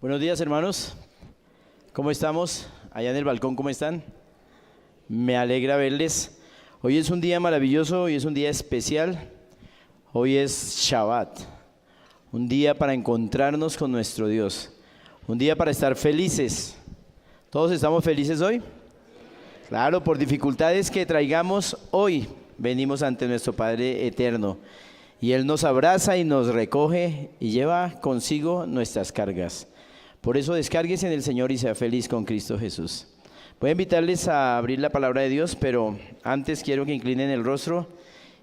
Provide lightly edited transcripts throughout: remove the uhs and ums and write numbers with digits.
Buenos días, hermanos. ¿Cómo estamos? Allá en el balcón, ¿cómo están? Me alegra verles. Hoy es un día maravilloso, hoy es un día especial. Hoy es Shabbat, un día para encontrarnos con nuestro Dios, un día para estar felices. ¿Todos estamos felices hoy? Claro, por dificultades que traigamos hoy, venimos ante nuestro Padre eterno. Y Él nos abraza y nos recoge y lleva consigo nuestras cargas. Por eso descárguese en el Señor y sea feliz con Cristo Jesús. Voy a invitarles a abrir la palabra de Dios, pero antes quiero que inclinen el rostro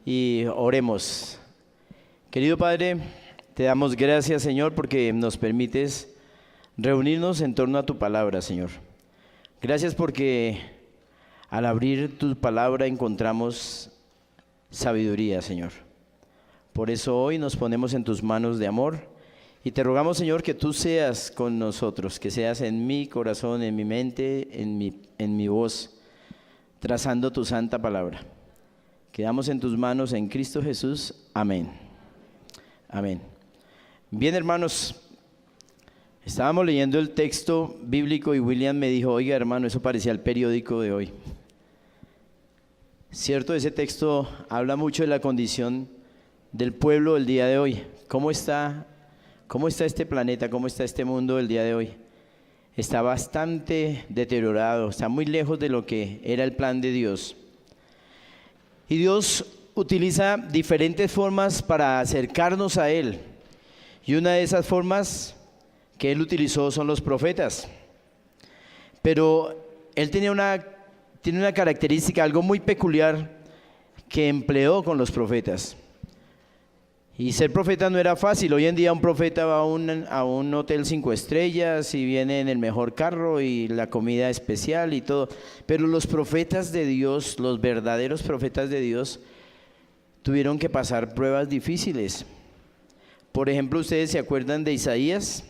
y oremos. Querido Padre, te damos gracias, Señor, porque nos permites reunirnos en torno a tu palabra, Señor. Gracias porque al abrir tu palabra encontramos sabiduría, Señor. Por eso hoy nos ponemos en tus manos de amor. Y te rogamos, Señor, que tú seas con nosotros, que seas en mi corazón, en mi mente, en mi voz, trazando tu santa palabra. Quedamos en tus manos en Cristo Jesús. Amén. Amén. Bien, hermanos, estábamos leyendo el texto bíblico y William me dijo, oiga, hermano, eso parecía el periódico de hoy. Cierto, ese texto habla mucho de la condición del pueblo del día de hoy. ¿Cómo está este planeta? ¿Cómo está este mundo el día de hoy? Está bastante deteriorado, está muy lejos de lo que era el plan de Dios. Y Dios utiliza diferentes formas para acercarnos a Él. Y una de esas formas que Él utilizó son los profetas. Pero Él tiene una característica, algo muy peculiar que empleó con los profetas. Y ser profeta no era fácil. Hoy en día un profeta va a un hotel 5 estrellas y viene en el mejor carro y la comida especial y todo. Pero los profetas de Dios, los verdaderos profetas de Dios, tuvieron que pasar pruebas difíciles. Por ejemplo, ¿ustedes se acuerdan de Isaías?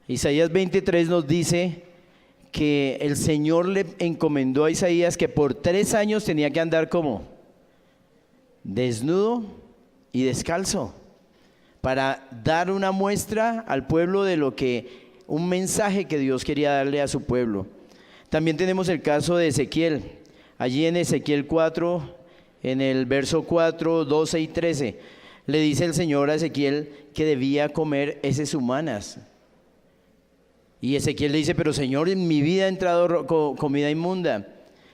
Isaías 23 nos dice que el Señor le encomendó a Isaías que por 3 años tenía que andar como desnudo y descalzo, para dar una muestra al pueblo de un mensaje que Dios quería darle a su pueblo. También tenemos el caso de Ezequiel. Allí en Ezequiel 4, en el verso 4, 12 y 13, le dice el Señor a Ezequiel que debía comer heces humanas. Y Ezequiel le dice, pero Señor, en mi vida ha entrado comida inmunda.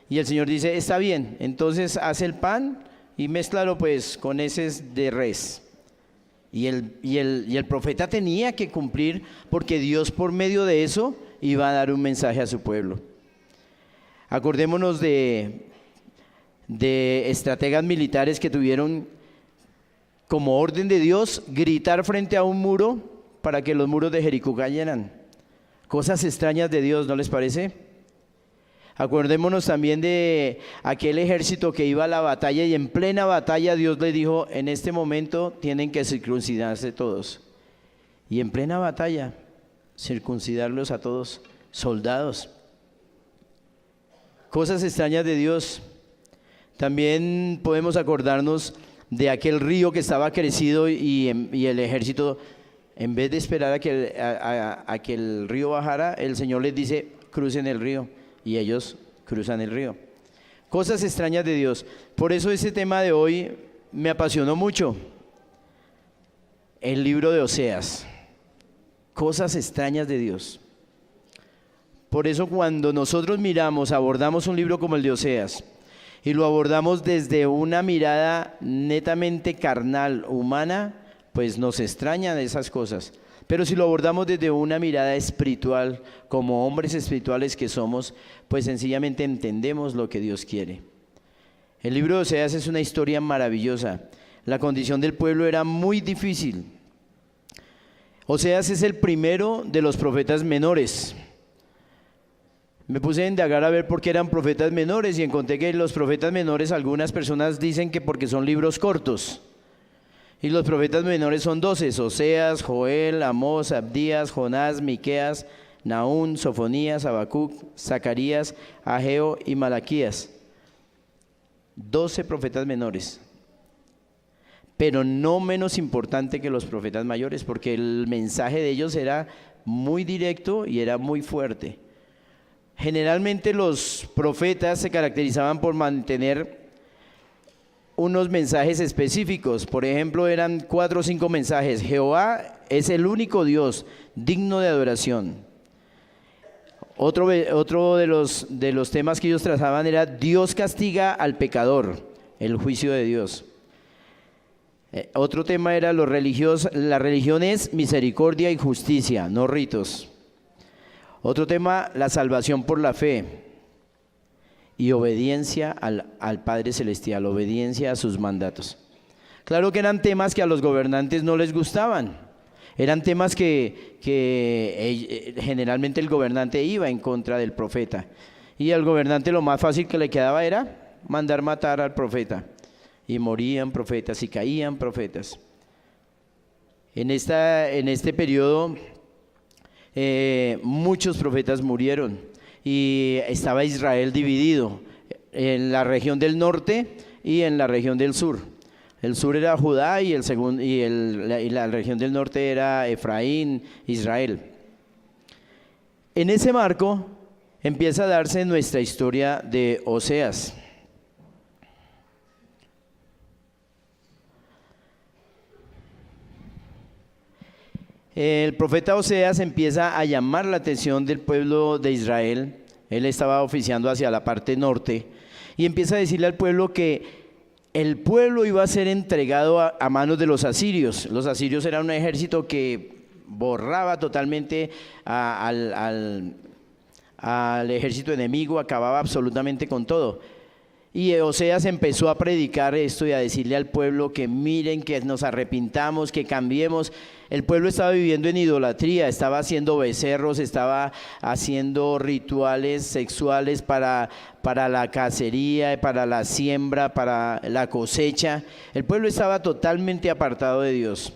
Y el Señor dice, está bien, entonces haz el pan y mézclalo pues con heces de res. Y el profeta tenía que cumplir, porque Dios por medio de eso iba a dar un mensaje a su pueblo. Acordémonos de estrategas militares que tuvieron como orden de Dios gritar frente a un muro para que los muros de Jericó cayeran. Cosas extrañas de Dios, ¿no les parece? Acordémonos también de aquel ejército que iba a la batalla y en plena batalla Dios le dijo, en este momento tienen que circuncidarse todos. Y en plena batalla, circuncidarlos a todos, soldados. Cosas extrañas de Dios. También podemos acordarnos de aquel río que estaba crecido y el ejército, en vez de esperar a que el río bajara, el Señor les dice, crucen el río. Y ellos cruzan el río. Cosas extrañas de Dios. Por eso ese tema de hoy me apasionó mucho. El libro de Oseas. Cosas extrañas de Dios. Por eso cuando nosotros abordamos un libro como el de Oseas, y lo abordamos desde una mirada netamente carnal, humana, pues nos extrañan esas cosas. Pero si lo abordamos desde una mirada espiritual, como hombres espirituales que somos, pues sencillamente entendemos lo que Dios quiere. El libro de Oseas es una historia maravillosa. La condición del pueblo era muy difícil. Oseas es el primero de los profetas menores. Me puse a indagar a ver por qué eran profetas menores y encontré que los profetas menores, algunas personas dicen que porque son libros cortos. Y los profetas menores son 12, Oseas, Joel, Amós, Abdías, Jonás, Miqueas, Nahum, Sofonías, Habacuc, Zacarías, Ageo y Malaquías. 12 profetas menores. Pero no menos importante que los profetas mayores, porque el mensaje de ellos era muy directo y era muy fuerte. Generalmente los profetas se caracterizaban por mantener unos mensajes específicos. Por ejemplo, eran 4 o 5 mensajes. Jehová es el único Dios digno de adoración. Otro de los temas que ellos trazaban era Dios castiga al pecador, el juicio de Dios. Otro tema era la religión es misericordia y justicia, no ritos. Otro tema, la salvación por la fe y obediencia al Padre Celestial, obediencia a sus mandatos. Claro que eran temas que a los gobernantes no les gustaban. Eran temas que generalmente el gobernante iba en contra del profeta. Y al gobernante lo más fácil que le quedaba era mandar matar al profeta. Y morían profetas y caían profetas. En este periodo muchos profetas murieron y estaba Israel dividido en la región del norte y en la región del sur. El sur era Judá y la región del norte era Efraín, Israel. En ese marco empieza a darse nuestra historia de Oseas. El profeta Oseas empieza a llamar la atención del pueblo de Israel. Él estaba oficiando hacia la parte norte y empieza a decirle al pueblo que el pueblo iba a ser entregado a manos de los asirios. Los asirios eran un ejército que borraba totalmente al ejército enemigo, acababa absolutamente con todo. Y Oseas empezó a predicar esto y a decirle al pueblo que miren, que nos arrepintamos, que cambiemos. El pueblo estaba viviendo en idolatría, estaba haciendo becerros, estaba haciendo rituales sexuales para la cacería, para la siembra, para la cosecha. El pueblo estaba totalmente apartado de Dios.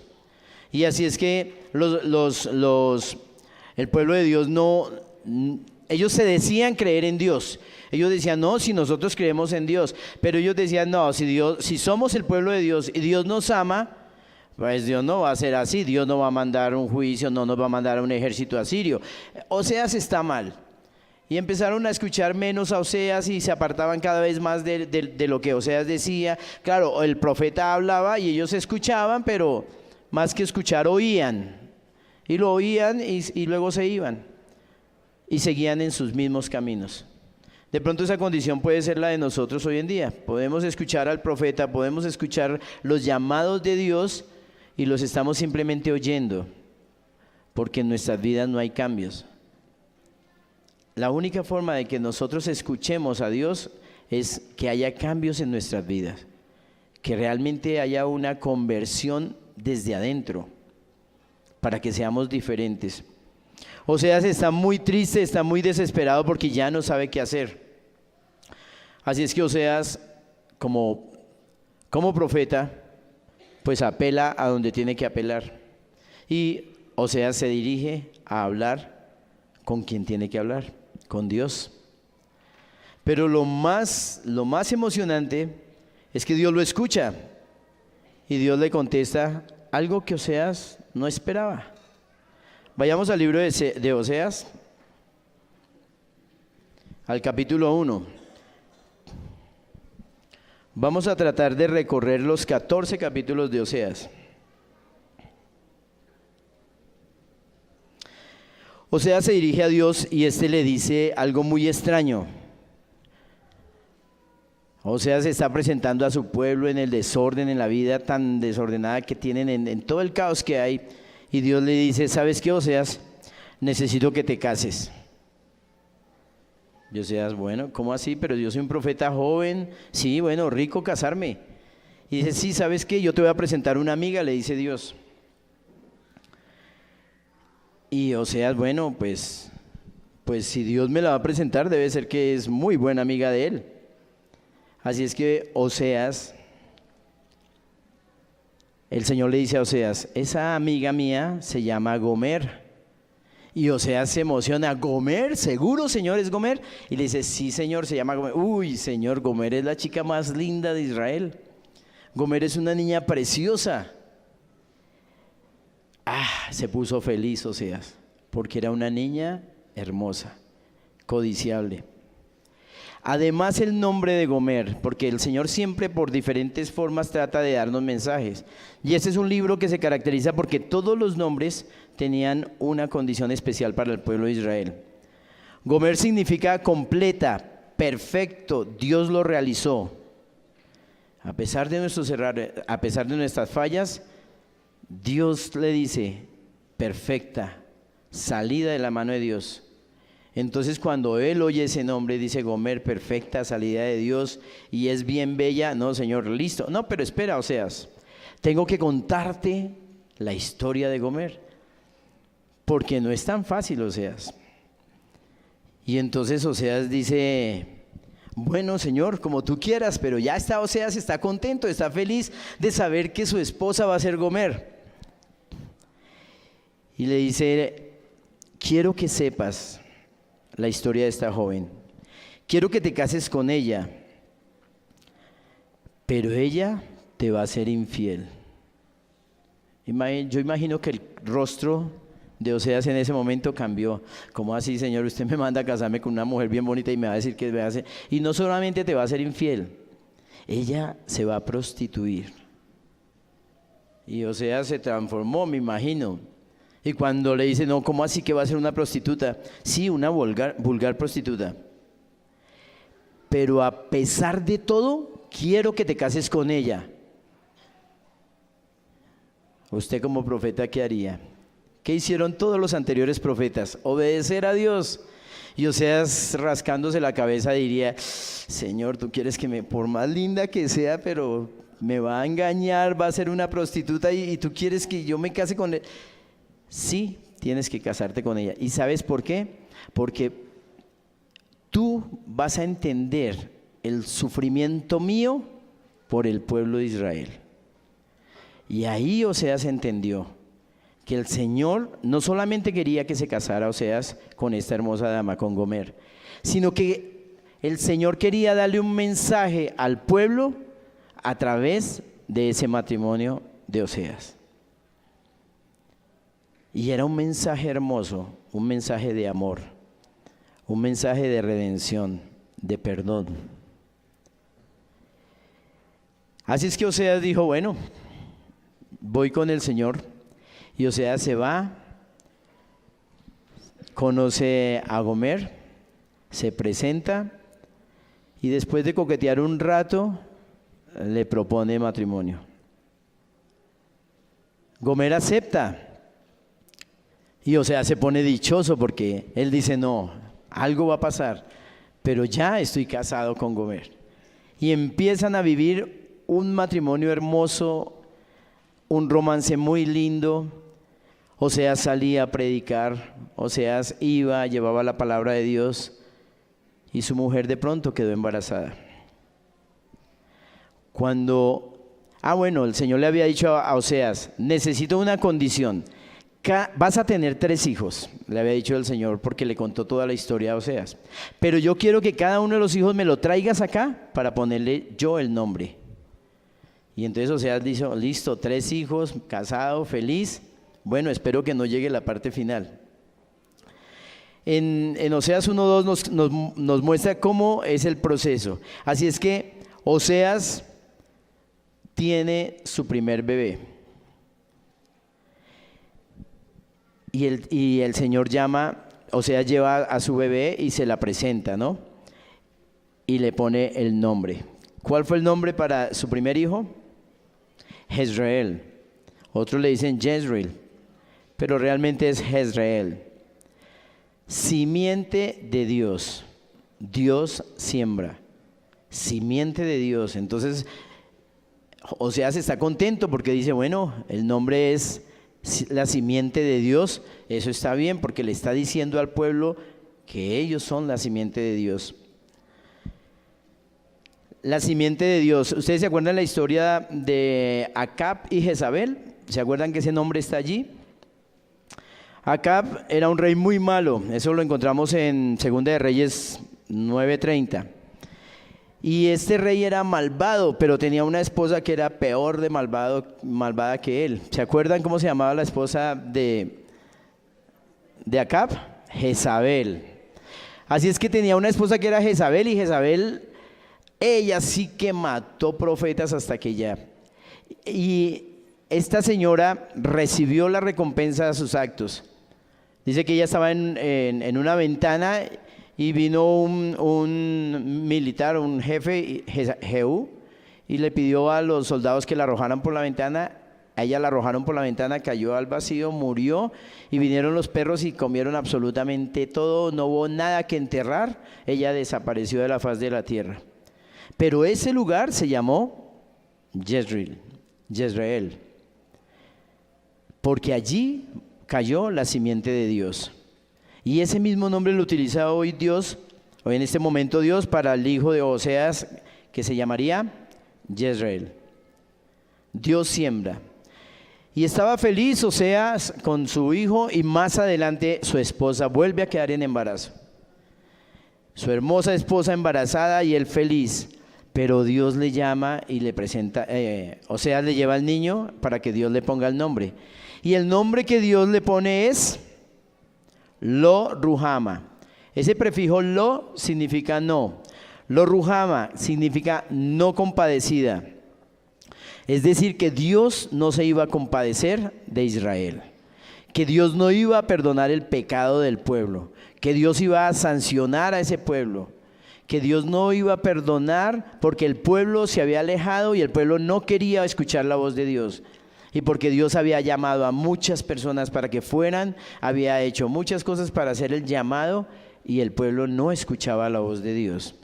Y así es que el pueblo de Dios ellos se decían creer en Dios. Ellos decían, no, si nosotros creemos en Dios. Pero ellos decían, no, si somos el pueblo de Dios y Dios nos ama, pues Dios no va a ser así. Dios no va a mandar un juicio, no nos va a mandar un ejército asirio. Oseas está mal. Y empezaron a escuchar menos a Oseas y se apartaban cada vez más de lo que Oseas decía. Claro, el profeta hablaba y ellos escuchaban, pero más que escuchar oían. Y lo oían y luego se iban. Y seguían en sus mismos caminos. De pronto esa condición puede ser la de nosotros hoy en día. Podemos escuchar al profeta, podemos escuchar los llamados de Dios y los estamos simplemente oyendo, porque en nuestras vidas no hay cambios. La única forma de que nosotros escuchemos a Dios es que haya cambios en nuestras vidas, que realmente haya una conversión desde adentro, para que seamos diferentes. Oseas está muy triste, está muy desesperado porque ya no sabe qué hacer. Así es que Oseas, como profeta, pues apela a donde tiene que apelar. Y Oseas se dirige a hablar con quien tiene que hablar, con Dios. Pero lo más emocionante es que Dios lo escucha y Dios le contesta algo que Oseas no esperaba. Vayamos al libro de Oseas, al capítulo 1. Vamos a tratar de recorrer los 14 capítulos de Oseas. Oseas se dirige a Dios y éste le dice algo muy extraño. Oseas se está presentando a su pueblo en el desorden, en la vida tan desordenada que tienen, en todo el caos que hay. Y Dios le dice, ¿sabes qué, Oseas? Necesito que te cases. Y Oseas, bueno, ¿cómo así? Pero yo soy un profeta joven. Sí, bueno, rico casarme. Y dice, sí, ¿sabes qué? Yo te voy a presentar una amiga, le dice Dios. Y Oseas, bueno, pues si Dios me la va a presentar, debe ser que es muy buena amiga de él. Así es que Oseas, el Señor le dice a Oseas, esa amiga mía se llama Gomer. Y Oseas se emociona, ¿Gomer? ¿Seguro, Señor, es Gomer? Y le dice, sí, Señor, se llama Gomer. Uy, Señor, Gomer es la chica más linda de Israel. Gomer es una niña preciosa. Se puso feliz Oseas. porque era una niña hermosa, codiciable. Además el nombre de Gomer, porque el Señor siempre por diferentes formas trata de darnos mensajes. Y este es un libro que se caracteriza porque todos los nombres tenían una condición especial para el pueblo de Israel. Gomer significa completa, perfecto, Dios lo realizó. A pesar de nuestros errores, a pesar de nuestras fallas, Dios le dice, perfecta, salida de la mano de Dios. Entonces cuando él oye ese nombre, dice Gomer, perfecta, salida de Dios, y es bien bella. No, Señor, listo. No, pero espera, Oseas, tengo que contarte la historia de Gomer, porque no es tan fácil, Oseas. Y entonces Oseas dice, bueno, Señor, como tú quieras, pero ya está, Oseas está contento, está feliz de saber que su esposa va a ser Gomer. Y le dice, quiero que sepas la historia de esta joven. Quiero que te cases con ella, pero ella te va a ser infiel. Yo imagino que el rostro de Oseas en ese momento cambió. ¿Cómo así, Señor? Usted me manda a casarme con una mujer bien bonita y me va a decir que me hace... Y no solamente te va a ser infiel, ella se va a prostituir. Y Oseas se transformó, me imagino. Y cuando le dice, no, ¿cómo así que va a ser una prostituta? Sí, una vulgar prostituta. Pero a pesar de todo, quiero que te cases con ella. ¿Usted como profeta qué haría? ¿Qué hicieron todos los anteriores profetas? Obedecer a Dios. Y Oseas rascándose la cabeza diría, Señor, tú quieres que por más linda que sea, pero me va a engañar, va a ser una prostituta y tú quieres que yo me case con él. Sí, tienes que casarte con ella. ¿Y sabes por qué? Porque tú vas a entender el sufrimiento mío por el pueblo de Israel. Y ahí Oseas entendió que el Señor no solamente quería que se casara Oseas con esta hermosa dama, con Gomer, sino que el Señor quería darle un mensaje al pueblo a través de ese matrimonio de Oseas. Y era un mensaje hermoso, un mensaje de amor, un mensaje de redención, de perdón. Así es que Oseas dijo, bueno, voy con el Señor. Y Oseas se va, conoce a Gomer, se presenta y después de coquetear un rato le propone matrimonio. Gomer acepta. Y Oseas se pone dichoso porque él dice, no, algo va a pasar, pero ya estoy casado con Gomer. Y empiezan a vivir un matrimonio hermoso, un romance muy lindo. Oseas salía a predicar, Oseas iba, llevaba la palabra de Dios y su mujer de pronto quedó embarazada. Bueno, el Señor le había dicho a Oseas, necesito una condición. Vas a tener 3 hijos, le había dicho el Señor porque le contó toda la historia a Oseas. Pero yo quiero que cada uno de los hijos me lo traigas acá para ponerle yo el nombre. Y entonces Oseas dijo, listo, 3 hijos, casado, feliz. Bueno, espero que no llegue la parte final. En Oseas 1:2 nos muestra cómo es el proceso. Así es que Oseas tiene su primer bebé. Y el Señor Oseas lleva a su bebé y se la presenta, ¿no? Y le pone el nombre. ¿Cuál fue el nombre para su primer hijo? Jezreel. Otros le dicen Jezreel, pero realmente es Jezreel. Simiente de Dios. Dios siembra. Simiente de Dios. Entonces, Oseas está contento porque dice, bueno, el nombre es la simiente de Dios. Eso está bien porque le está diciendo al pueblo que ellos son la simiente de Dios. La simiente de Dios. ¿Ustedes se acuerdan la historia de Acab y Jezabel? ¿Se acuerdan que ese nombre está allí? Acab era un rey muy malo. Eso lo encontramos en 2 de Reyes 9:30. Y este rey era malvado, pero tenía una esposa que era peor de malvada que él. ¿Se acuerdan cómo se llamaba la esposa de de Acab? Jezabel. Así es que tenía una esposa que era Jezabel, y Jezabel, ella sí que mató profetas hasta que ya. Y esta señora recibió la recompensa de sus actos. Dice que ella estaba en una ventana y vino un militar, un jefe, Jehú, y le pidió a los soldados que la arrojaran por la ventana. A ella la arrojaron por la ventana, cayó al vacío, murió, y vinieron los perros y comieron absolutamente todo. No hubo nada que enterrar. Ella desapareció de la faz de la tierra. Pero ese lugar se llamó Jezreel, porque allí cayó la simiente de Dios. Y ese mismo nombre lo utiliza hoy Dios, hoy en este momento Dios, para el hijo de Oseas, que se llamaría Jezreel. Dios siembra. Y estaba feliz Oseas con su hijo, y más adelante su esposa vuelve a quedar en embarazo. Su hermosa esposa embarazada y él feliz. Pero Dios le llama y le presenta, Oseas le lleva al niño para que Dios le ponga el nombre. Y el nombre que Dios le pone es Lo Ruhama. Ese prefijo Lo significa no. Lo Ruhama significa no compadecida. Es decir, que Dios no se iba a compadecer de Israel, que Dios no iba a perdonar el pecado del pueblo, que Dios iba a sancionar a ese pueblo, que Dios no iba a perdonar porque el pueblo se había alejado y el pueblo no quería escuchar la voz de Dios, y porque Dios había llamado a muchas personas para que fueran, había hecho muchas cosas para hacer el llamado, y el pueblo no escuchaba la voz de Dios.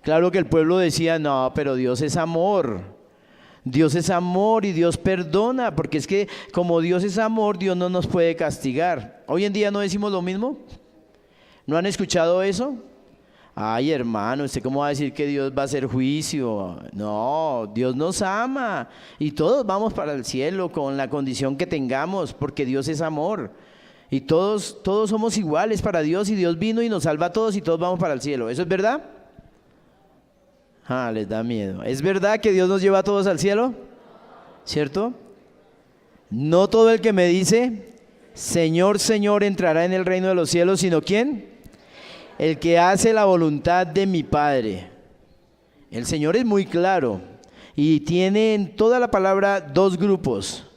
Claro que el pueblo decía: no, pero Dios es amor. Dios es amor y Dios perdona, porque es que como Dios es amor, Dios no nos puede castigar. Hoy en día no decimos lo mismo. ¿No han escuchado eso? Ay, hermano, ¿usted cómo va a decir que Dios va a hacer juicio? No, Dios nos ama y todos vamos para el cielo con la condición que tengamos, porque Dios es amor. Y todos somos iguales para Dios, y Dios vino y nos salva a todos y todos vamos para el cielo. ¿Eso es verdad? Les da miedo. ¿Es verdad que Dios nos lleva a todos al cielo? ¿Cierto? No todo el que me dice Señor, Señor entrará en el reino de los cielos, sino ¿quién? El que hace la voluntad de mi Padre. El Señor es muy claro y tiene en toda la palabra dos grupos.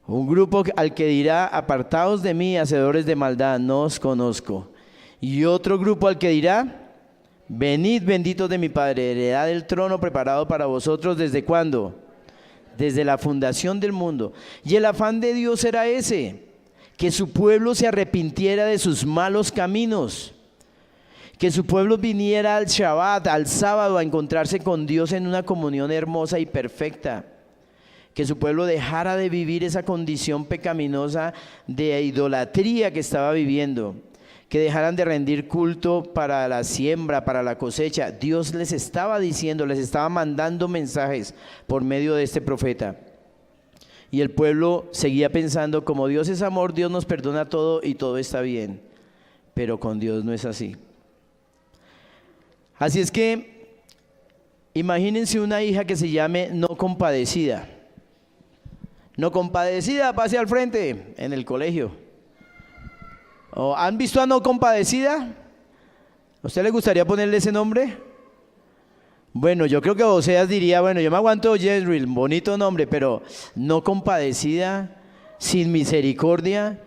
Un grupo al que dirá: apartaos de mí, hacedores de maldad, no os conozco. Y otro grupo al que dirá: venid benditos de mi Padre, heredad del trono preparado para vosotros. ¿Desde cuándo? Desde la fundación del mundo. Y el afán de Dios era ese: que su pueblo se arrepintiera de sus malos caminos, que su pueblo viniera al Shabbat, al sábado, a encontrarse con Dios en una comunión hermosa y perfecta, que su pueblo dejara de vivir esa condición pecaminosa de idolatría que estaba viviendo, que dejaran de rendir culto para la siembra, para la cosecha. Dios les estaba diciendo, les estaba mandando mensajes por medio de este profeta. Y el pueblo seguía pensando: como Dios es amor, Dios nos perdona todo y todo está bien. Pero con Dios no es así. Así es que imagínense una hija que se llame No Compadecida. No Compadecida, pase al frente en el colegio. ¿Han visto a No Compadecida? ¿A usted le gustaría ponerle ese nombre? Bueno, yo creo que Oseas diría: bueno, yo me aguanto Jezreel, bonito nombre, pero No Compadecida, sin misericordia,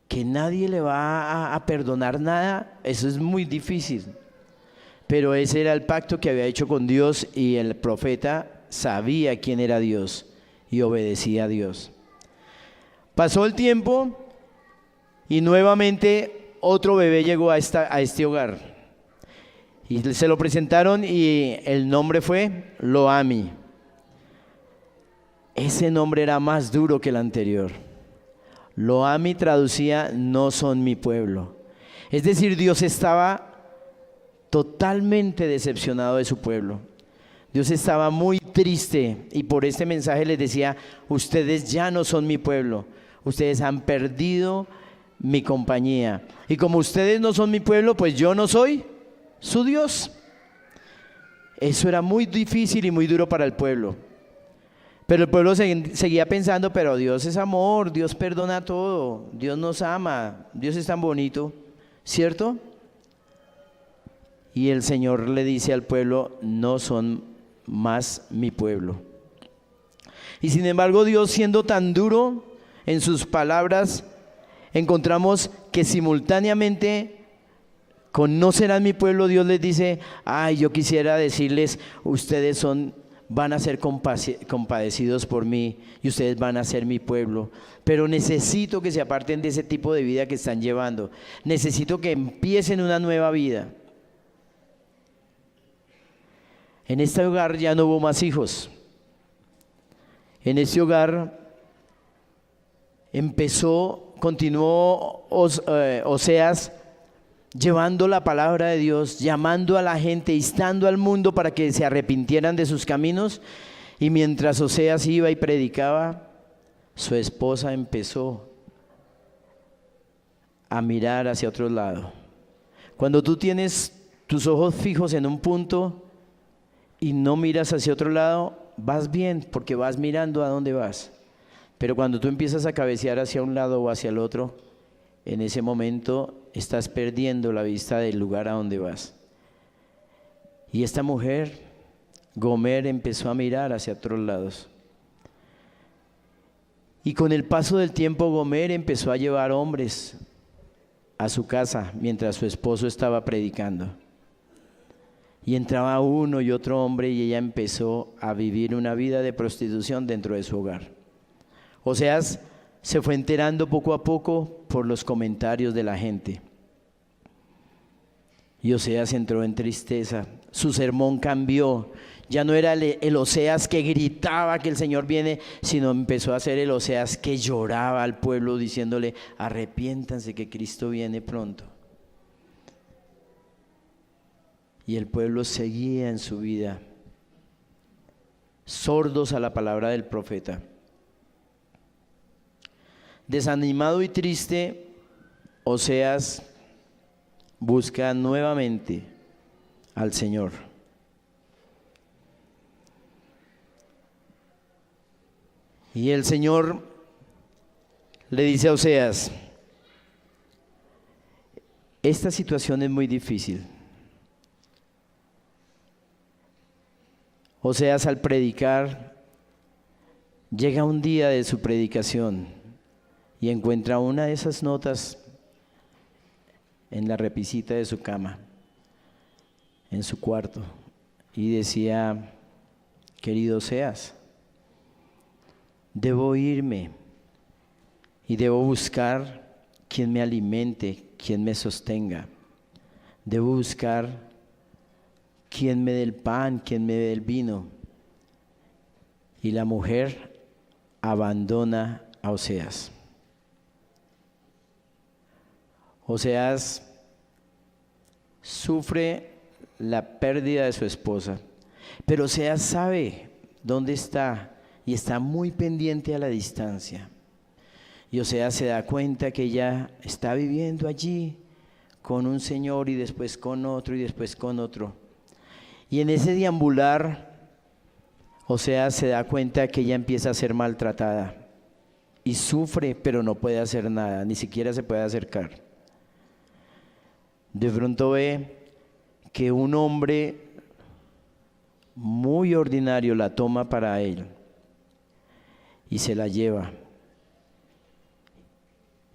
que nadie le va a perdonar nada, eso es muy difícil. Pero ese era el pacto que había hecho con Dios, y el profeta sabía quién era Dios y obedecía a Dios. Pasó el tiempo y nuevamente otro bebé llegó a este hogar, y se lo presentaron, y el nombre fue Lo-Ami. Ese nombre era más duro que el anterior. Lo-Ami traducía: no son mi pueblo. Es decir, Dios estaba totalmente decepcionado de su pueblo. Dios estaba muy triste, y por este mensaje les decía: ustedes ya no son mi pueblo, ustedes han perdido mi compañía, y como ustedes no son mi pueblo, pues yo no soy su Dios. Eso era muy difícil y muy duro para el pueblo. Pero el pueblo seguía pensando, pero Dios es amor, Dios perdona todo, Dios nos ama, Dios es tan bonito, ¿cierto? Y el Señor le dice al pueblo, no son más mi pueblo. Y sin embargo, Dios, siendo tan duro en sus palabras, encontramos que simultáneamente con no serán mi pueblo, Dios les dice, ay, yo quisiera decirles, ustedes van a ser compadecidos por mí y ustedes van a ser mi pueblo, pero necesito que se aparten de ese tipo de vida que están llevando, necesito que empiecen una nueva vida. En este hogar ya no hubo más hijos. En este hogar continuó Oseas llevando la palabra de Dios, llamando a la gente, instando al mundo para que se arrepintieran de sus caminos. Y mientras Oseas iba y predicaba, su esposa empezó a mirar hacia otro lado. Cuando tú tienes tus ojos fijos en un punto y no miras hacia otro lado, vas bien porque vas mirando a dónde vas. Pero cuando tú empiezas a cabecear hacia un lado o hacia el otro, en ese momento estás perdiendo la vista del lugar a donde vas. Y esta mujer, Gomer, empezó a mirar hacia otros lados. Y con el paso del tiempo, Gomer empezó a llevar hombres a su casa mientras su esposo estaba predicando. Y entraba uno y otro hombre y ella empezó a vivir una vida de prostitución dentro de su hogar. Oseas se fue enterando poco a poco por los comentarios de la gente. Y Oseas entró en tristeza. Su sermón cambió. Ya no era el Oseas que gritaba que el Señor viene, sino empezó a ser el Oseas que lloraba al pueblo diciéndole, arrepiéntanse que Cristo viene pronto. Y el pueblo seguía en su vida, sordos a la palabra del profeta. Desanimado y triste, Oseas busca nuevamente al Señor. Y el Señor le dice a Oseas, esta situación es muy difícil. Oseas, al predicar, llega un día de su predicación y encuentra una de esas notas en la repisita de su cama, en su cuarto, y decía, querido Oseas, debo irme y debo buscar quien me alimente, quien me sostenga. Debo buscar quien me dé el pan, quien me dé el vino. Y la mujer abandona a Oseas. Oseas sufre la pérdida de su esposa, pero Oseas sabe dónde está y está muy pendiente a la distancia. Y Oseas se da cuenta que ella está viviendo allí con un señor y después con otro y después con otro. Y en ese deambular, Oseas se da cuenta que ella empieza a ser maltratada y sufre, pero no puede hacer nada, ni siquiera se puede acercar. De pronto ve que un hombre muy ordinario la toma para él y se la lleva.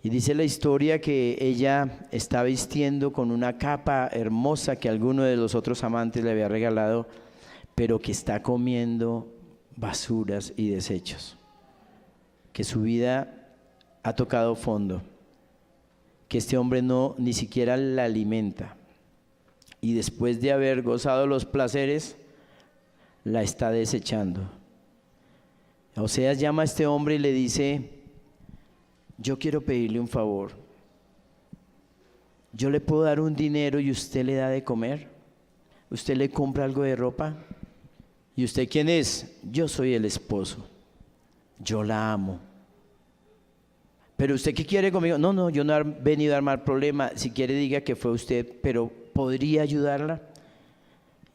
Y dice la historia que ella está vistiendo con una capa hermosa que alguno de los otros amantes le había regalado, pero que está comiendo basuras y desechos, que su vida ha tocado fondo, que este hombre ni siquiera la alimenta, y después de haber gozado los placeres, la está desechando. Oseas llama a este hombre y le dice, yo quiero pedirle un favor. Yo le puedo dar un dinero y usted le da de comer. Usted le compra algo de ropa. ¿Y usted quién es? Yo soy el esposo. Yo la amo. ¿Pero usted qué quiere conmigo? No, yo no he venido a armar problema. Si quiere diga que fue usted, pero ¿podría ayudarla?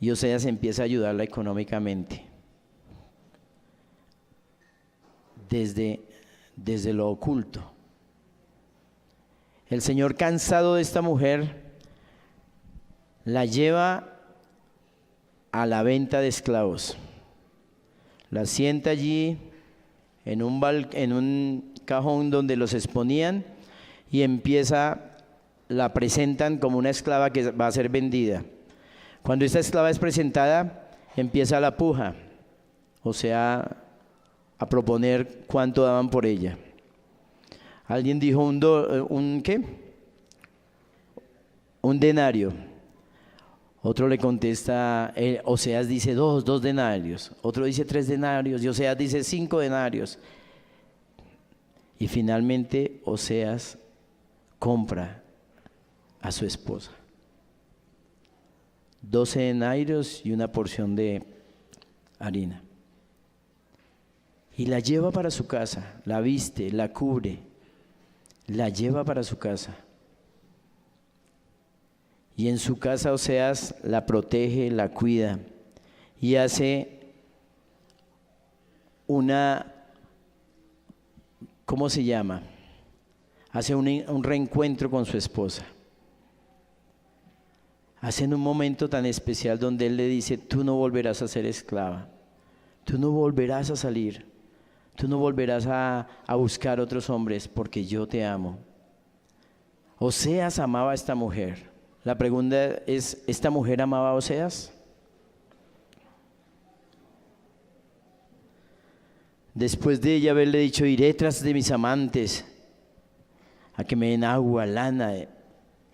Y Oseas empieza a ayudarla económicamente. desde lo oculto. El Señor, cansado de esta mujer, la lleva a la venta de esclavos. La sienta allí en un cajón donde los exponían y la presentan como una esclava que va a ser vendida. Cuando esta esclava es presentada, empieza la puja, o sea, a proponer cuánto daban por ella. Alguien dijo un denario. Otro le contesta, Oseas dice dos denarios. Otro dice 3 denarios y Oseas dice 5 denarios. Y finalmente Oseas compra a su esposa. 12 denarios y una porción de harina. Y la lleva para su casa, la viste, la cubre, la lleva para su casa. Y en su casa Oseas la protege, la cuida y hace ¿cómo se llama? Hace un reencuentro con su esposa. Hacen un momento tan especial donde él le dice, tú no volverás a ser esclava, tú no volverás a salir, tú no volverás a buscar otros hombres porque yo te amo. Oseas amaba a esta mujer. La pregunta es, ¿esta mujer amaba a Oseas? Después de ella haberle dicho, iré tras de mis amantes a que me den agua, lana,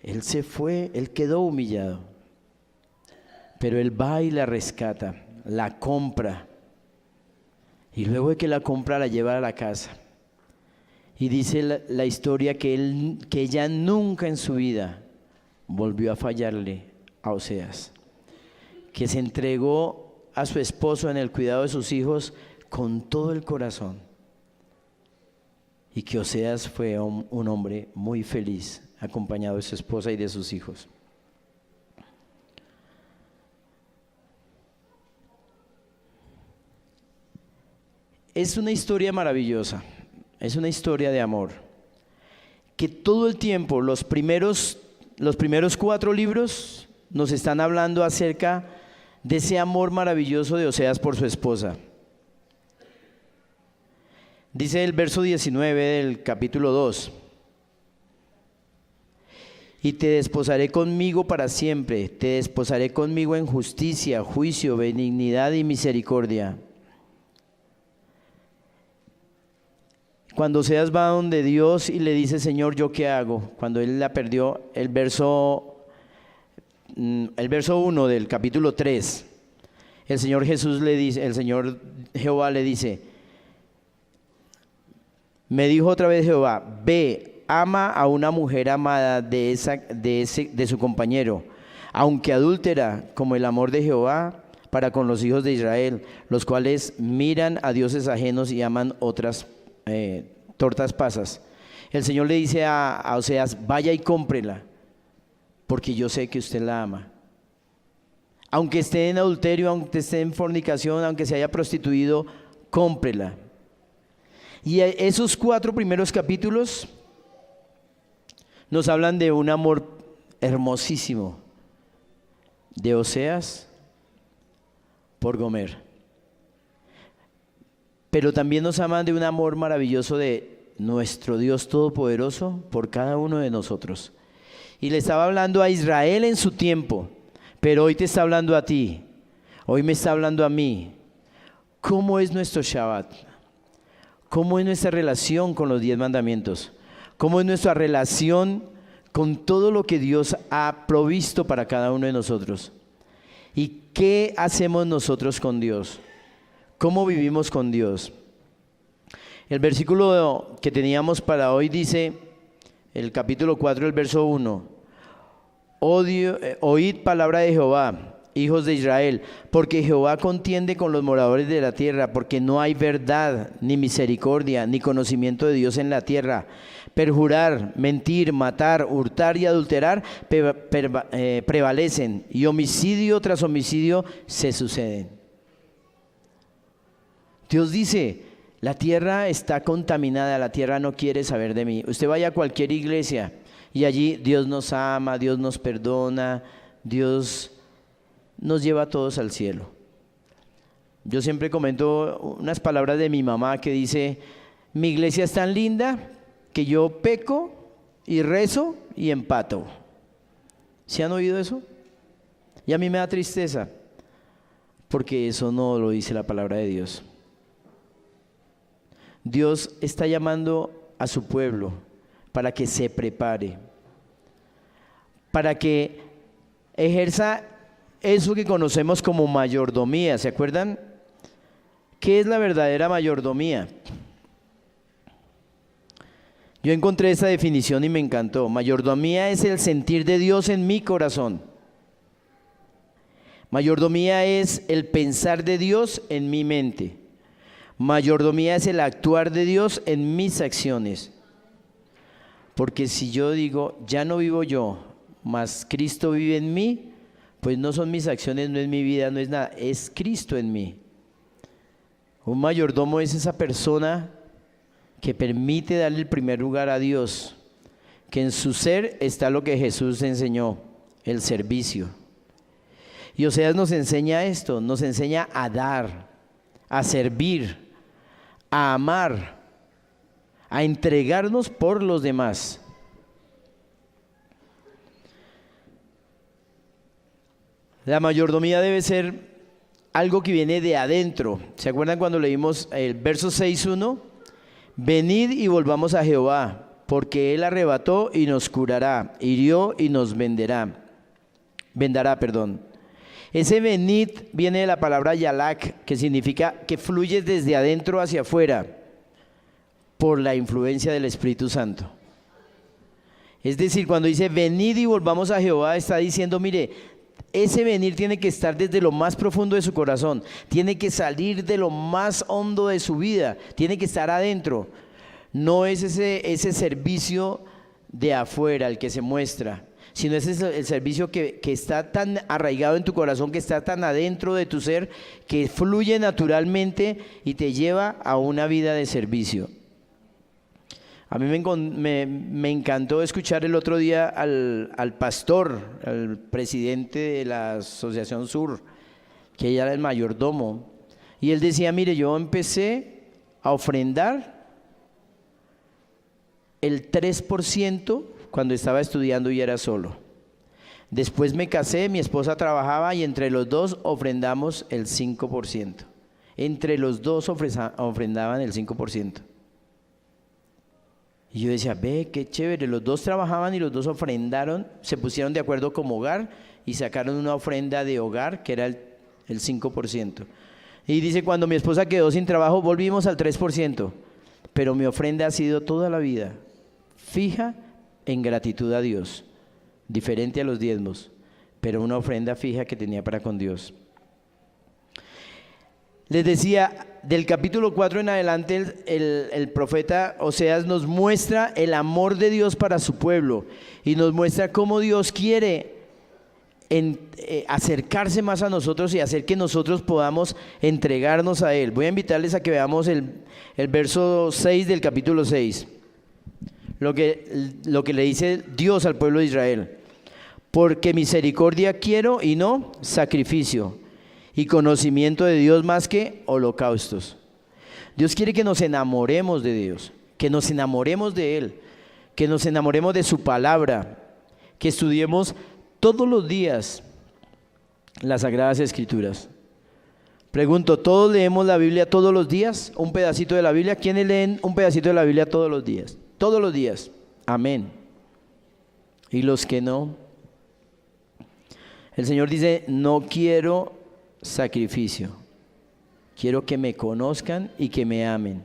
él se fue, él quedó humillado. Pero él va y la rescata, la compra. Y luego de que la compra, la lleva a la casa. Y dice la historia que ella nunca en su vida volvió a fallarle a Oseas, que se entregó a su esposo en el cuidado de sus hijos con todo el corazón, y que Oseas fue un hombre muy feliz acompañado de su esposa y de sus hijos. Es una historia maravillosa, es una historia de amor, que todo el tiempo los primeros 4 libros nos están hablando acerca de ese amor maravilloso de Oseas por su esposa. Dice el verso 19 del capítulo 2: y te desposaré conmigo para siempre, te desposaré conmigo en justicia, juicio, benignidad y misericordia. Cuando Oseas va donde Dios y le dice, Señor, ¿yo qué hago? Cuando él la perdió, el verso 1 del capítulo 3, el Señor Jehová le dice, me dijo otra vez Jehová, ve, ama a una mujer amada de su compañero, aunque adúltera, como el amor de Jehová para con los hijos de Israel, los cuales miran a dioses ajenos y aman otras tortas pasas. El Señor le dice a Oseas, vaya y cómprela, porque yo sé que usted la ama. Aunque esté en adulterio, aunque esté en fornicación, aunque se haya prostituido, cómprela. Y esos 4 primeros capítulos nos hablan de un amor hermosísimo de Oseas por Gomer. Pero también nos hablan de un amor maravilloso de nuestro Dios Todopoderoso por cada uno de nosotros. Y le estaba hablando a Israel en su tiempo, pero hoy te está hablando a ti, hoy me está hablando a mí. ¿Cómo es nuestro Shabbat? ¿Cómo es nuestra relación con los 10 mandamientos? ¿Cómo es nuestra relación con todo lo que Dios ha provisto para cada uno de nosotros? ¿Y qué hacemos nosotros con Dios? ¿Cómo vivimos con Dios? El versículo que teníamos para hoy dice, el capítulo 4, el verso 1, oíd palabra de Jehová, hijos de Israel, porque Jehová contiende con los moradores de la tierra, porque no hay verdad, ni misericordia, ni conocimiento de Dios en la tierra. Perjurar, mentir, matar, hurtar y adulterar prevalecen, y homicidio tras homicidio se suceden. Dios dice, La tierra está contaminada, la tierra no quiere saber de mí. Usted vaya a cualquier iglesia y allí Dios nos ama, Dios nos perdona, Dios nos lleva a todos al cielo. Yo siempre comento unas palabras de mi mamá que dice: mi iglesia es tan linda que yo peco y rezo y empato. ¿Se han oído eso? Y a mí me da tristeza, porque eso no lo dice la palabra de Dios. Dios está llamando a su pueblo para que se prepare, para que ejerza eso que conocemos como mayordomía. ¿Se acuerdan? ¿Qué es la verdadera mayordomía? Yo encontré esa definición y me encantó. Mayordomía es el sentir de Dios en mi corazón. Mayordomía es el pensar de Dios en mi mente. Mayordomía es el actuar de Dios en mis acciones. Porque si yo digo, ya no vivo yo, mas Cristo vive en mí, pues no son mis acciones, no es mi vida, no es nada, es Cristo en mí. Un mayordomo es esa persona que permite darle el primer lugar a Dios, que en su ser está lo que Jesús enseñó, el servicio. Y Oseas nos enseña esto, nos enseña a dar, a servir, a amar, a entregarnos por los demás. La mayordomía debe ser algo que viene de adentro. ¿Se acuerdan cuando leímos el verso 6:1? Venid y volvamos a Jehová, porque Él arrebató y nos curará, hirió y nos vendará. Ese venid viene de la palabra yalak, que significa que fluye desde adentro hacia afuera por la influencia del Espíritu Santo. Es decir, cuando dice venid y volvamos a Jehová, está diciendo, mire, ese venir tiene que estar desde lo más profundo de su corazón, tiene que salir de lo más hondo de su vida, tiene que estar adentro. No es ese servicio de afuera el que se muestra, sino es el servicio que está tan arraigado en tu corazón, que está tan adentro de tu ser, que fluye naturalmente y te lleva a una vida de servicio. A mí me encantó escuchar el otro día al pastor, al presidente de la Asociación Sur, que ella era el mayordomo, y él decía, mire, yo empecé a ofrendar el 3% cuando estaba estudiando y era solo. Después me casé, mi esposa trabajaba y entre los dos ofrendamos el 5%. Entre los dos ofrendaban el 5%. Y yo decía, ve, qué chévere, los dos trabajaban y los dos ofrendaron, se pusieron de acuerdo como hogar y sacaron una ofrenda de hogar que era el 5%. Y dice, cuando mi esposa quedó sin trabajo volvimos al 3%, pero mi ofrenda ha sido toda la vida fija en gratitud a Dios, diferente a los diezmos, pero una ofrenda fija que tenía para con Dios. Les decía, del capítulo 4 en adelante el profeta Oseas nos muestra el amor de Dios para su pueblo y nos muestra cómo Dios quiere acercarse más a nosotros y hacer que nosotros podamos entregarnos a Él. Voy a invitarles a que veamos el verso 6 del capítulo 6, lo que le dice Dios al pueblo de Israel. Porque misericordia quiero y no sacrificio, y conocimiento de Dios más que holocaustos. Dios quiere que nos enamoremos de Dios, que nos enamoremos de Él, que nos enamoremos de su palabra, que estudiemos todos los días las Sagradas Escrituras. Pregunto, ¿todos leemos la Biblia todos los días? ¿Un pedacito de la Biblia? ¿Quiénes leen un pedacito de la Biblia todos los días? Todos los días. Amén. ¿Y los que no? El Señor dice, no quiero sacrificio, quiero que me conozcan y que me amen.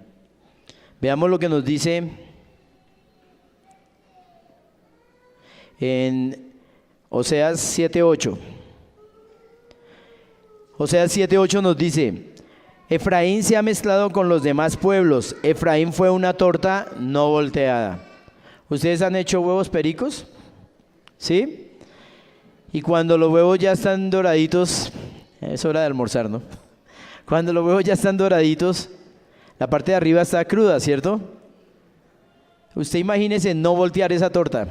Veamos lo que nos dice en Oseas 7:8. Oseas 7:8 nos dice, Efraín se ha mezclado con los demás pueblos, Efraín fue una torta no volteada. ¿Ustedes han hecho huevos pericos? ¿Sí? Y cuando los huevos ya están doraditos, es hora de almorzar, ¿no? Cuando los huevos ya están doraditos, La parte de arriba está cruda, ¿cierto? Usted imagínese no voltear esa torta.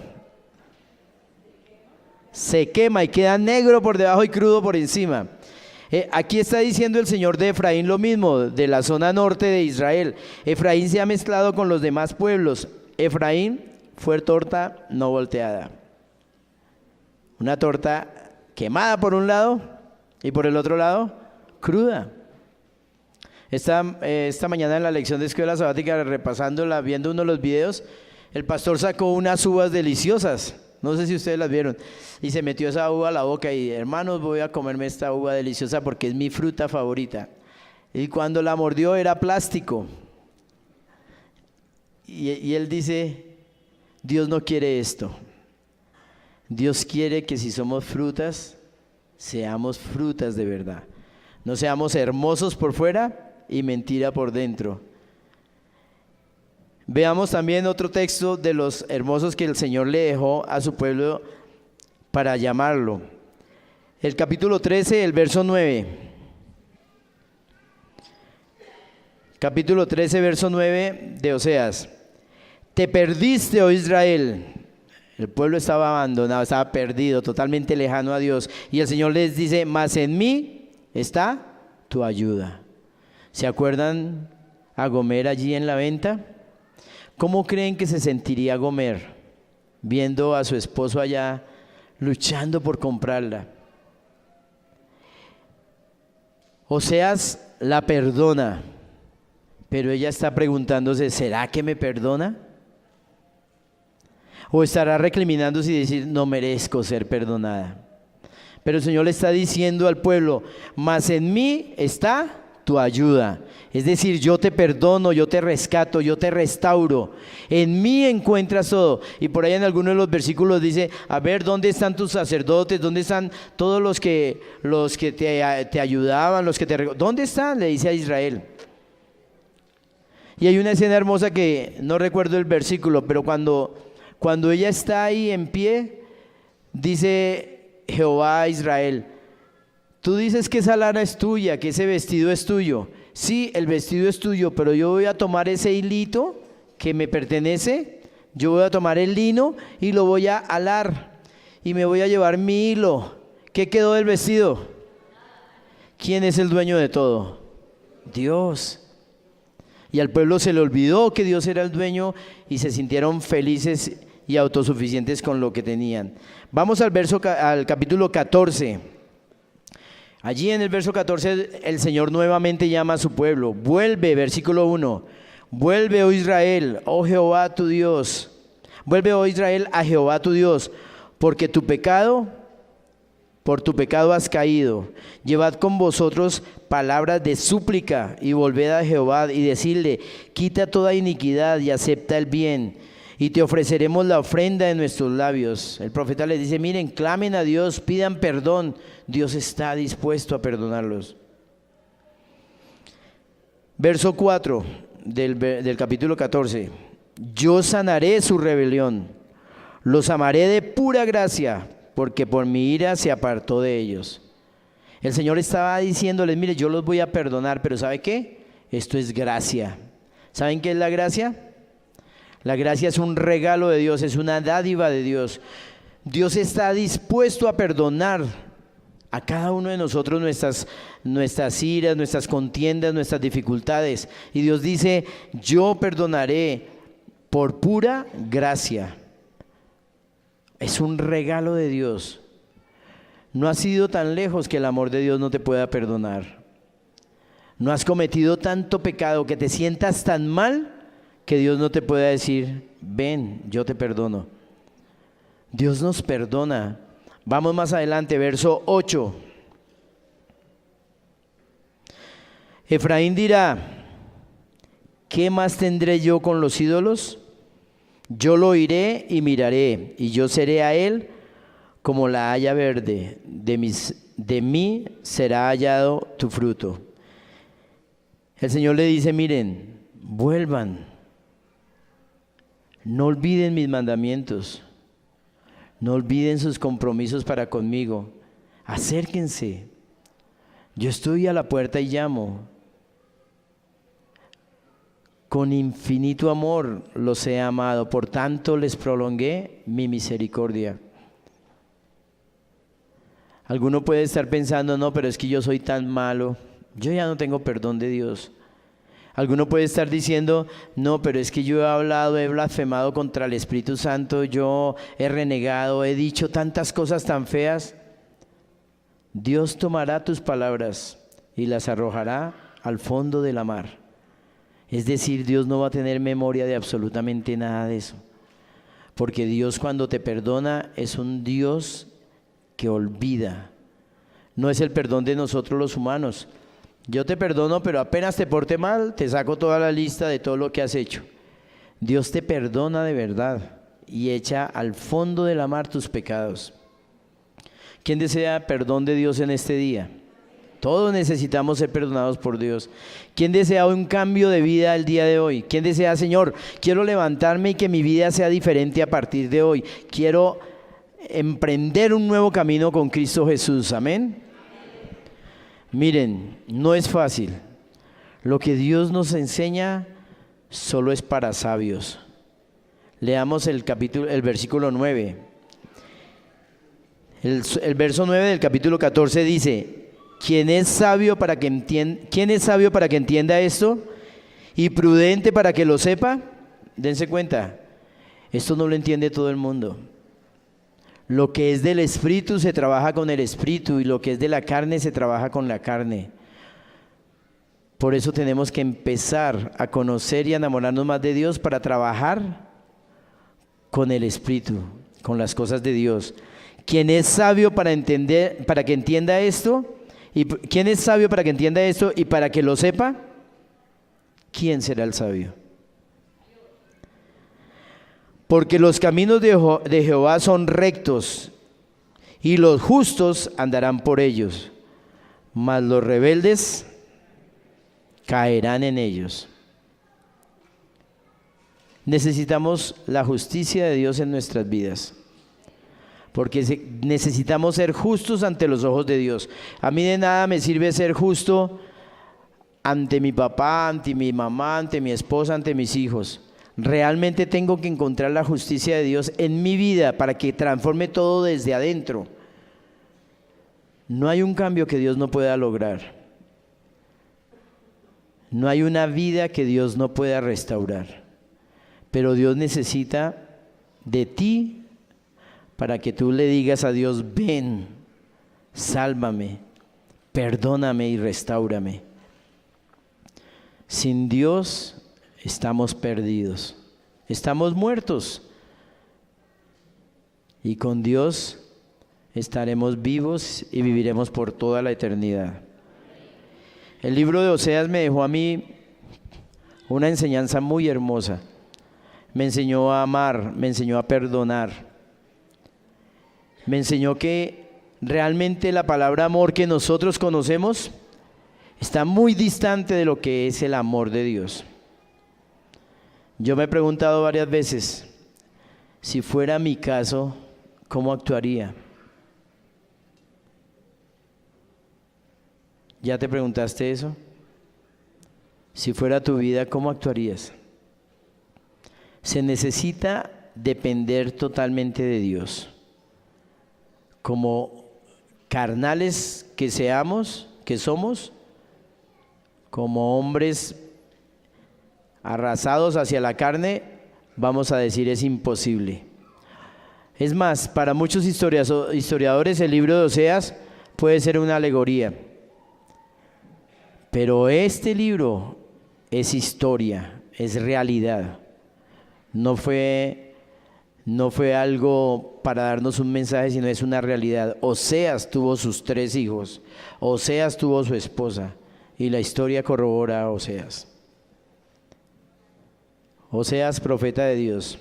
Se quema y queda negro por debajo y crudo por encima. Aquí está diciendo el Señor de Efraín lo mismo, de la zona norte de Israel. Efraín se ha mezclado con los demás pueblos. Efraín fue torta no volteada. Una torta quemada por un lado y por el otro lado cruda. Esta mañana en la lección de escuela sabática, repasándola, viendo uno de los videos, el pastor sacó unas uvas deliciosas. No sé si ustedes las vieron. Y se metió esa uva a la boca y, hermanos, voy a comerme esta uva deliciosa porque es mi fruta favorita. Y cuando la mordió era plástico. Y él dice, Dios no quiere esto. Dios quiere que si somos frutas, seamos frutas de verdad. No seamos hermosos por fuera y mentira por dentro. Veamos también otro texto de los hermosos que el Señor le dejó a su pueblo para llamarlo. El capítulo 13, el verso 9. Capítulo 13, verso 9 de Oseas. Te perdiste, oh Israel. El pueblo estaba abandonado, estaba perdido, totalmente lejano a Dios. Y el Señor les dice, mas en mí está tu ayuda. ¿Se acuerdan a Gomer allí en la venta? ¿Cómo creen que se sentiría Gomer viendo a su esposo allá luchando por comprarla? Oseas la perdona, pero ella está preguntándose, ¿será que me perdona? ¿O estará recriminándose y decir, no merezco ser perdonada? Pero el Señor le está diciendo al pueblo, mas en mí está tu ayuda. Es decir, yo te perdono, yo te rescato, yo te restauro. En mí encuentras todo. Y por ahí en algunos de los versículos dice, a ver, ¿dónde están tus sacerdotes? ¿Dónde están todos los que te ayudaban, ¿dónde están? Le dice a Israel. Y hay una escena hermosa que no recuerdo el versículo, pero cuando ella está ahí en pie, dice Jehová a Israel, tú dices que esa lana es tuya, que ese vestido es tuyo. Sí, el vestido es tuyo, pero yo voy a tomar ese hilito que me pertenece, yo voy a tomar el lino y lo voy a alar y me voy a llevar mi hilo. ¿Qué quedó del vestido? ¿Quién es el dueño de todo? Dios. Y al pueblo se le olvidó que Dios era el dueño y se sintieron felices y autosuficientes con lo que tenían. Vamos al capítulo 14. Allí en el verso 14 el Señor nuevamente llama a su pueblo. Vuelve, versículo 1. Vuelve, oh Israel, oh Jehová tu Dios. Vuelve, oh Israel, a Jehová tu Dios, porque por tu pecado has caído. Llevad con vosotros palabras de súplica y volved a Jehová y decidle, quita toda iniquidad y acepta el bien, y te ofreceremos la ofrenda de nuestros labios. El profeta les dice, miren, clamen a Dios, pidan perdón. Dios está dispuesto a perdonarlos. Verso 4 del capítulo 14. Yo sanaré su rebelión, los amaré de pura gracia, porque por mi ira se apartó de ellos. El Señor estaba diciéndoles, mire, yo los voy a perdonar, pero ¿sabe qué? Esto es gracia. ¿Saben qué es la gracia? La gracia es un regalo de Dios, es una dádiva de Dios. Dios está dispuesto a perdonar a cada uno de nosotros nuestras iras, nuestras contiendas, nuestras dificultades. Y Dios dice, yo perdonaré por pura gracia. Es un regalo de Dios. No has ido tan lejos que el amor de Dios no te pueda perdonar. No has cometido tanto pecado que te sientas tan mal que Dios no te pueda decir, ven, yo te perdono. Dios nos perdona. Vamos más adelante, verso 8. Efraín dirá, ¿qué más tendré yo con los ídolos? Yo lo oiré y miraré, y yo seré a él como la haya verde. De mí será hallado tu fruto. El Señor le dice, miren, vuelvan. No olviden mis mandamientos. No olviden sus compromisos para conmigo. Acérquense. Yo estoy a la puerta y llamo. con infinito amor los he amado, por tanto les prolongué mi misericordia. Alguno puede estar pensando, no, pero es que yo soy tan malo, yo ya no tengo perdón de Dios. Alguno puede estar diciendo, no, pero es que yo he hablado, he blasfemado contra el Espíritu Santo, yo he renegado, he dicho tantas cosas tan feas. Dios tomará tus palabras y las arrojará al fondo de la mar. Es decir, Dios no va a tener memoria de absolutamente nada de eso. Porque Dios, cuando te perdona, es un Dios que olvida. No es el perdón de nosotros los humanos. Yo te perdono, pero apenas te porte mal, te saco toda la lista de todo lo que has hecho. Dios te perdona de verdad y echa al fondo de la mar tus pecados. ¿Quién desea perdón de Dios en este día? Todos necesitamos ser perdonados por Dios. ¿Quién desea un cambio de vida el día de hoy? ¿Quién desea, Señor, quiero levantarme y que mi vida sea diferente a partir de hoy? Quiero emprender un nuevo camino con Cristo Jesús. Amén. Miren, no es fácil. Lo que Dios nos enseña solo es para sabios. Leamos el versículo 9. El verso 9 del capítulo 14 dice: ¿Quién es sabio para que entienda esto? ¿Y prudente para que lo sepa? Dense cuenta, esto no lo entiende todo el mundo. Lo que es del Espíritu se trabaja con el Espíritu, y lo que es de la carne se trabaja con la carne. Por eso tenemos que empezar a conocer y a enamorarnos más de Dios para trabajar con el Espíritu, con las cosas de Dios. ¿Quién es sabio para que entienda esto? ¿Y quién es sabio para que entienda esto y para que lo sepa? ¿Quién será el sabio? Porque los caminos de Jehová son rectos, y los justos andarán por ellos, mas los rebeldes caerán en ellos. Necesitamos la justicia de Dios en nuestras vidas, porque necesitamos ser justos ante los ojos de Dios. A mí de nada me sirve ser justo ante mi papá, ante mi mamá, ante mi esposa, ante mis hijos. Realmente tengo que encontrar la justicia de Dios en mi vida para que transforme todo desde adentro. No hay un cambio que Dios no pueda lograr. No hay una vida que Dios no pueda restaurar. Pero Dios necesita de ti para que tú le digas a Dios: ven, sálvame, perdóname y restáurame. Sin Dios estamos perdidos, estamos muertos, y con Dios estaremos vivos y viviremos por toda la eternidad. El libro de Oseas me dejó a mí una enseñanza muy hermosa. Me enseñó a amar, me enseñó a perdonar, me enseñó que realmente la palabra amor que nosotros conocemos está muy distante de lo que es el amor de Dios. Yo me he preguntado varias veces, si fuera mi caso, ¿cómo actuaría? ¿Ya te preguntaste eso? Si fuera tu vida, ¿cómo actuarías? Se necesita depender totalmente de Dios. Como carnales que somos, como hombres arrasados hacia la carne, vamos a decir es imposible. Es más, para muchos historiadores el libro de Oseas puede ser una alegoría. Pero este libro es historia, es realidad. No fue algo para darnos un mensaje, sino es una realidad. Oseas tuvo sus 3 hijos, Oseas tuvo su esposa, y la historia corrobora a Oseas. Oseas, profeta de Dios.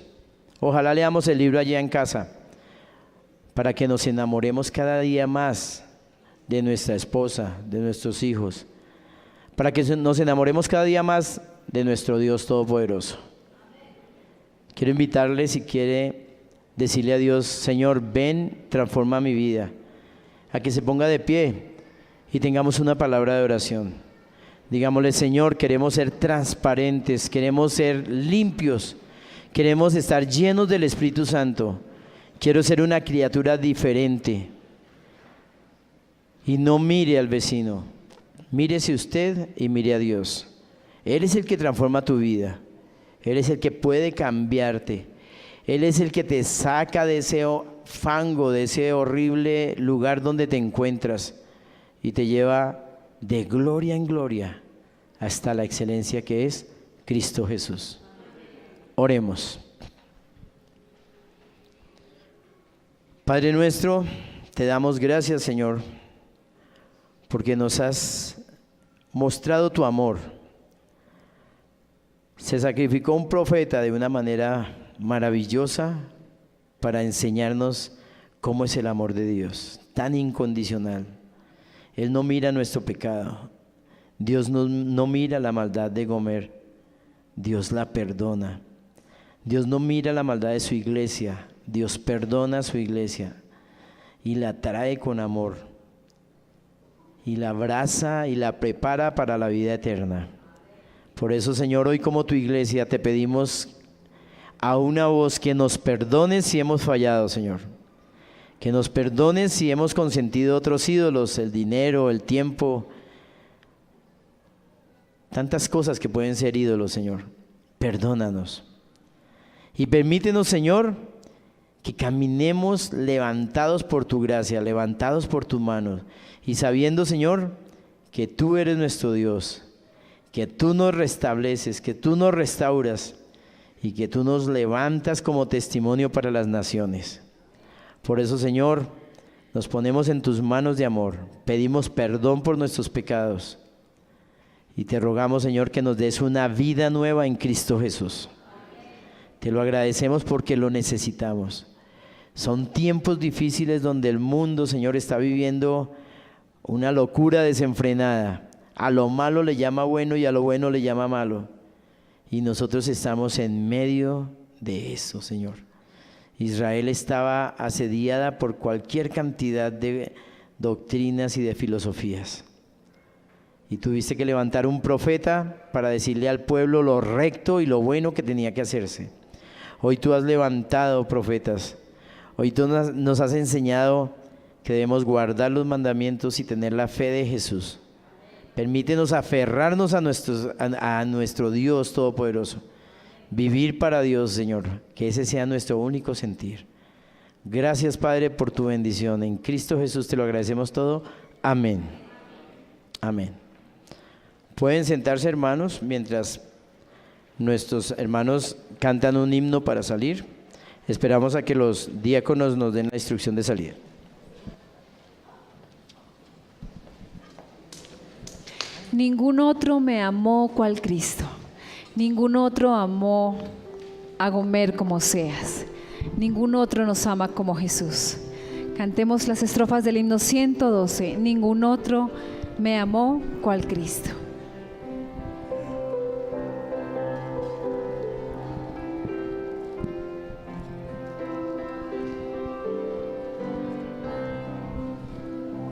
Ojalá leamos el libro allá en casa, para que nos enamoremos cada día más de nuestra esposa, de nuestros hijos, para que nos enamoremos cada día más de nuestro Dios Todopoderoso. Quiero invitarle, si quiere, decirle a Dios: Señor, ven, transforma mi vida. A que se ponga de pie y tengamos una palabra de oración. Digámosle: Señor, queremos ser transparentes, queremos ser limpios, queremos estar llenos del Espíritu Santo. Quiero ser una criatura diferente. Y no mire al vecino, mírese usted y mire a Dios. Él es el que transforma tu vida. Él es el que puede cambiarte. Él es el que te saca de ese fango, de ese horrible lugar donde te encuentras, y te lleva de gloria en gloria hasta la excelencia que es Cristo Jesús. Oremos. Padre nuestro, te damos gracias, Señor, porque nos has mostrado tu amor. Se sacrificó un profeta de una manera maravillosa para enseñarnos cómo es el amor de Dios, tan incondicional. Él no mira nuestro pecado. Dios no mira la maldad de Gomer. Dios la perdona. Dios no mira la maldad de su iglesia. Dios perdona a su iglesia y la trae con amor, y la abraza y la prepara para la vida eterna. Por eso, Señor, hoy como tu iglesia te pedimos a una voz que nos perdones si hemos fallado, Señor. Que nos perdones si hemos consentido otros ídolos, el dinero, el tiempo, tantas cosas que pueden ser ídolos, Señor. Perdónanos. Y permítenos, Señor, que caminemos levantados por tu gracia, levantados por tus manos, y sabiendo, Señor, que tú eres nuestro Dios, que tú nos restableces, que tú nos restauras y que tú nos levantas como testimonio para las naciones. Por eso, Señor, nos ponemos en tus manos de amor, pedimos perdón por nuestros pecados y te rogamos, Señor, que nos des una vida nueva en Cristo Jesús. Te lo agradecemos porque lo necesitamos. Son tiempos difíciles donde el mundo, Señor, está viviendo una locura desenfrenada. A lo malo le llama bueno y a lo bueno le llama malo. Y nosotros estamos en medio de eso, Señor. Israel estaba asediada por cualquier cantidad de doctrinas y de filosofías. Y tuviste que levantar un profeta para decirle al pueblo lo recto y lo bueno que tenía que hacerse. Hoy tú has levantado profetas. Hoy tú nos has enseñado que debemos guardar los mandamientos y tener la fe de Jesús. Permítenos aferrarnos a nuestro Dios Todopoderoso. Vivir para Dios, Señor, que ese sea nuestro único sentir. Gracias, Padre, por tu bendición. En Cristo Jesús te lo agradecemos todo. Amén. Amén. Pueden sentarse, hermanos, mientras nuestros hermanos cantan un himno para salir. Esperamos a que los diáconos nos den la instrucción de salida. Ningún otro me amó cual Cristo. Ningún otro amó a Gomer como Seas. Ningún otro nos ama como Jesús. Cantemos las estrofas del himno 112. Ningún otro me amó cual Cristo.